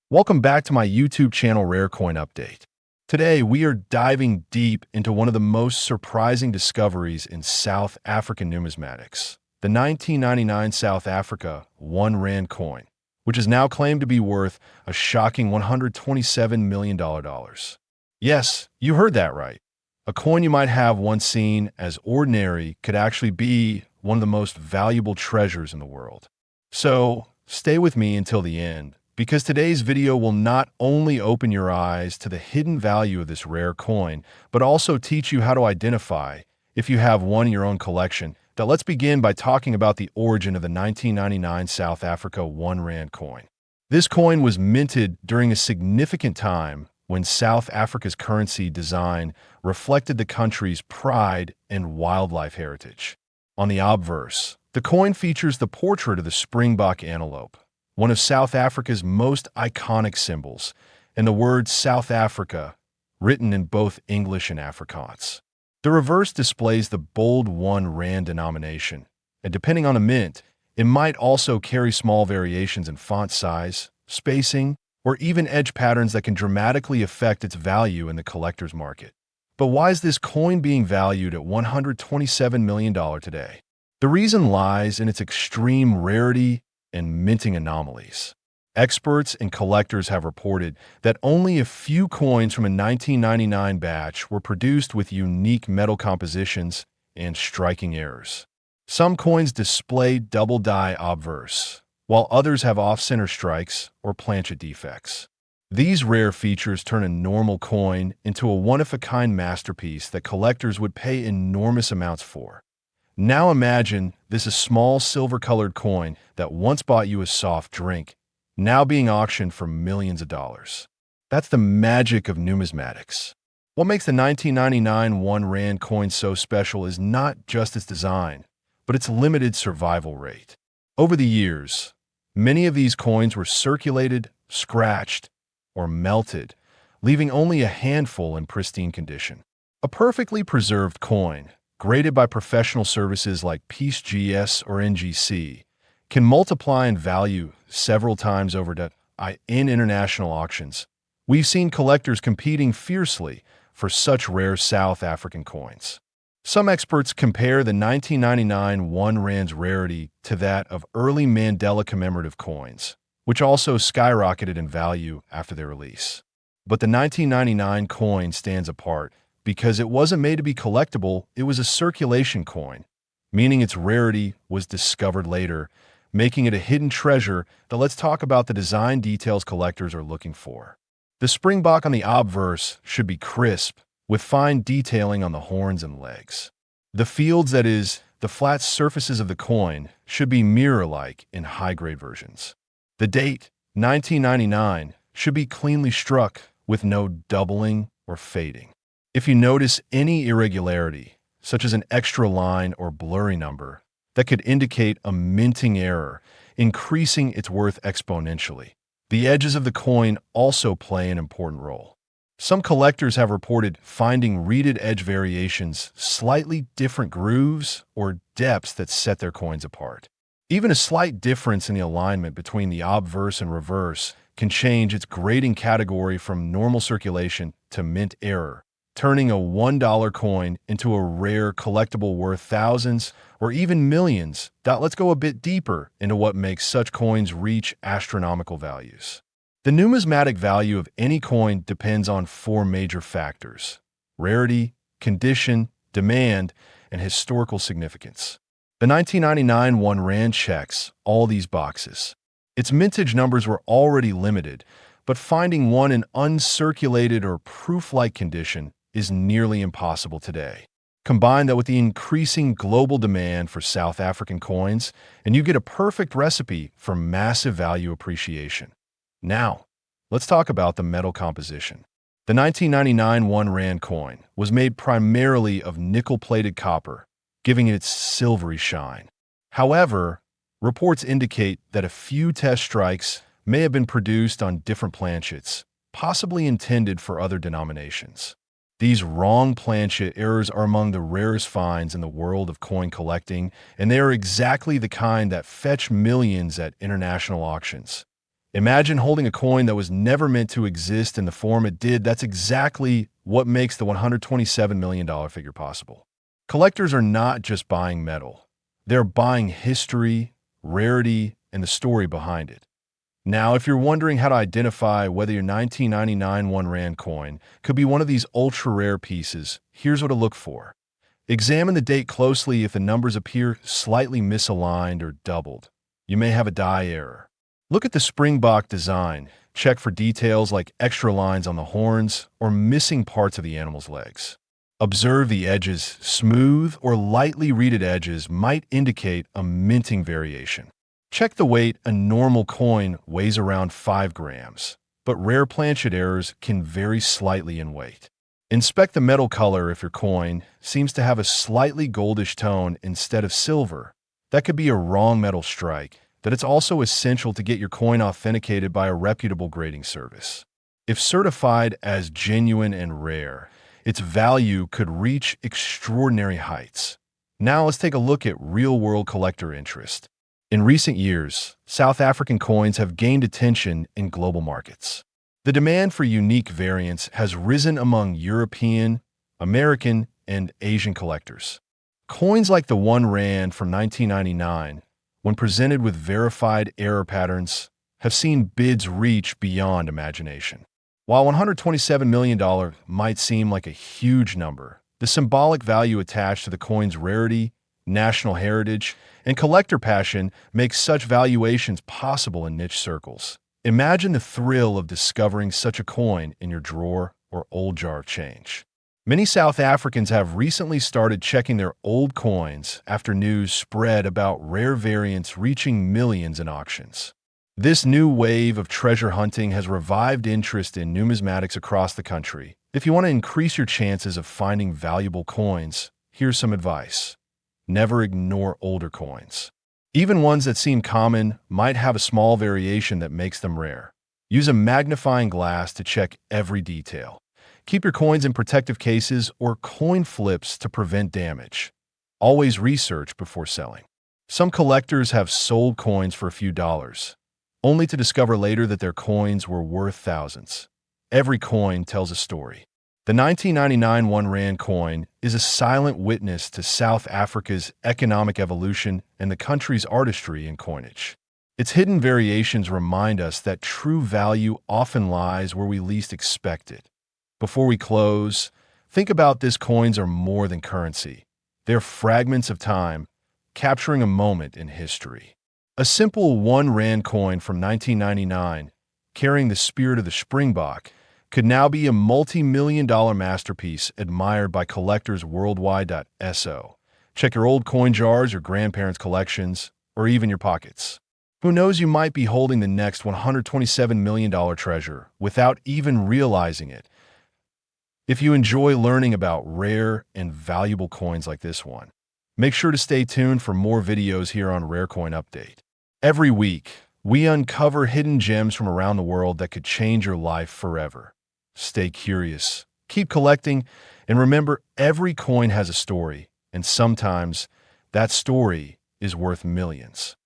Welcome back to my YouTube channel Rare Coin Update. Today we are diving deep into one of the most surprising discoveries in South African numismatics, the 1999 South Africa 1 Rand coin, which is now claimed to be worth a shocking $127 million. Yes, you heard that right. A coin you might have once seen as ordinary could actually be one of the most valuable treasures in the world. So, stay with me until the end, because today's video will not only open your eyes to the hidden value of this rare coin, but also teach you how to identify if you have one in your own collection. Now let's begin by talking about the origin of the 1999 South Africa 1 Rand coin. This coin was minted during a significant time when South Africa's currency design reflected the country's pride and wildlife heritage. On the obverse, the coin features the portrait of the springbok antelope, one of South Africa's most iconic symbols, and the word South Africa, written in both English and Afrikaans. The reverse displays the bold 1 Rand denomination, and depending on the mint, it might also carry small variations in font size, spacing, or even edge patterns that can dramatically affect its value in the collector's market. But why is this coin being valued at $127 million today? The reason lies in its extreme rarity and minting anomalies. Experts and collectors have reported that only a few coins from a 1999 batch were produced with unique metal compositions and striking errors. Some coins display double die obverse, while others have off-center strikes or planchet defects. These rare features turn a normal coin into a one-of-a-kind masterpiece that collectors would pay enormous amounts for. Now imagine this a small silver-colored coin that once bought you a soft drink, now being auctioned for millions of dollars. That's the magic of numismatics. What makes the 1999 1 Rand coin so special is not just its design, but its limited survival rate. Over the years, many of these coins were circulated, scratched, or melted, leaving only a handful in pristine condition. A perfectly preserved coin, graded by professional services like PeaceGS or NGC, can multiply in value several times over in international auctions. We've seen collectors competing fiercely for such rare South African coins. Some experts compare the 1999 1 Rand's rarity to that of early Mandela commemorative coins, which also skyrocketed in value after their release. But the 1999 coin stands apart because it wasn't made to be collectible, it was a circulation coin, meaning its rarity was discovered later, making it a hidden treasure. Now let's talk about the design details collectors are looking for. The springbok on the obverse should be crisp, with fine detailing on the horns and legs. The fields, that is, the flat surfaces of the coin, should be mirror-like in high-grade versions. The date, 1999, should be cleanly struck, with no doubling or fading. If you notice any irregularity, such as an extra line or blurry number, that could indicate a minting error, increasing its worth exponentially. The edges of the coin also play an important role. Some collectors have reported finding reeded edge variations, slightly different grooves, or depths that set their coins apart. Even a slight difference in the alignment between the obverse and reverse can change its grading category from normal circulation to mint error, turning a $1 coin into a rare collectible worth thousands or even millions. Let's go a bit deeper into what makes such coins reach astronomical values. The numismatic value of any coin depends on 4 major factors: rarity, condition, demand, and historical significance. The 1999 1 Rand checks all these boxes. Its mintage numbers were already limited, but finding one in uncirculated or proof-like condition is nearly impossible today. Combine that with the increasing global demand for South African coins, and you get a perfect recipe for massive value appreciation. Now, let's talk about the metal composition. The 1999 1 Rand coin was made primarily of nickel-plated copper, giving it its silvery shine. However, reports indicate that a few test strikes may have been produced on different planchets, possibly intended for other denominations. These wrong planchet errors are among the rarest finds in the world of coin collecting, and they are exactly the kind that fetch millions at international auctions. Imagine holding a coin that was never meant to exist in the form it did. That's exactly what makes the $127 million figure possible. Collectors are not just buying metal. They're buying history, rarity, and the story behind it. Now, if you're wondering how to identify whether your 1999 1 Rand coin could be one of these ultra-rare pieces, here's what to look for. Examine the date closely. If the numbers appear slightly misaligned or doubled, you may have a die error. Look at the springbok design. Check for details like extra lines on the horns or missing parts of the animal's legs. Observe the edges. Smooth or lightly reeded edges might indicate a minting variation. Check the weight. A normal coin weighs around 5 grams, but rare planchet errors can vary slightly in weight. Inspect the metal color. If your coin seems to have a slightly goldish tone instead of silver, that could be a wrong metal strike. That it's also essential to get your coin authenticated by a reputable grading service. If certified as genuine and rare, its value could reach extraordinary heights. Now let's take a look at real-world collector interest. In recent years, South African coins have gained attention in global markets. The demand for unique variants has risen among European, American, and Asian collectors. Coins like the 1 Rand from 1999, when presented with verified error patterns, have seen bids reach beyond imagination. While $127 million might seem like a huge number, the symbolic value attached to the coin's rarity, national heritage, and collector passion makes such valuations possible in niche circles. Imagine the thrill of discovering such a coin in your drawer or old jar of change. Many South Africans have recently started checking their old coins after news spread about rare variants reaching millions in auctions. This new wave of treasure hunting has revived interest in numismatics across the country. If you want to increase your chances of finding valuable coins, here's some advice. Never ignore older coins. Even ones that seem common might have a small variation that makes them rare. Use a magnifying glass to check every detail. Keep your coins in protective cases or coin flips to prevent damage. Always research before selling. Some collectors have sold coins for a few dollars, only to discover later that their coins were worth thousands. Every coin tells a story. The 1999 1 Rand coin is a silent witness to South Africa's economic evolution and the country's artistry in coinage. Its hidden variations remind us that true value often lies where we least expect it. Before we close, think about this: coins are more than currency. They're fragments of time, capturing a moment in history. A simple 1 Rand coin from 1999, carrying the spirit of the springbok, could now be a multi-million-dollar masterpiece admired by collectors worldwide. So, check your old coin jars, your grandparents' collections, or even your pockets. Who knows, you might be holding the next $127 million treasure without even realizing it. If you enjoy learning about rare and valuable coins like this one, make sure to stay tuned for more videos here on Rare Coin Update. Every week, we uncover hidden gems from around the world that could change your life forever. Stay curious, keep collecting, and remember, every coin has a story, and sometimes that story is worth millions.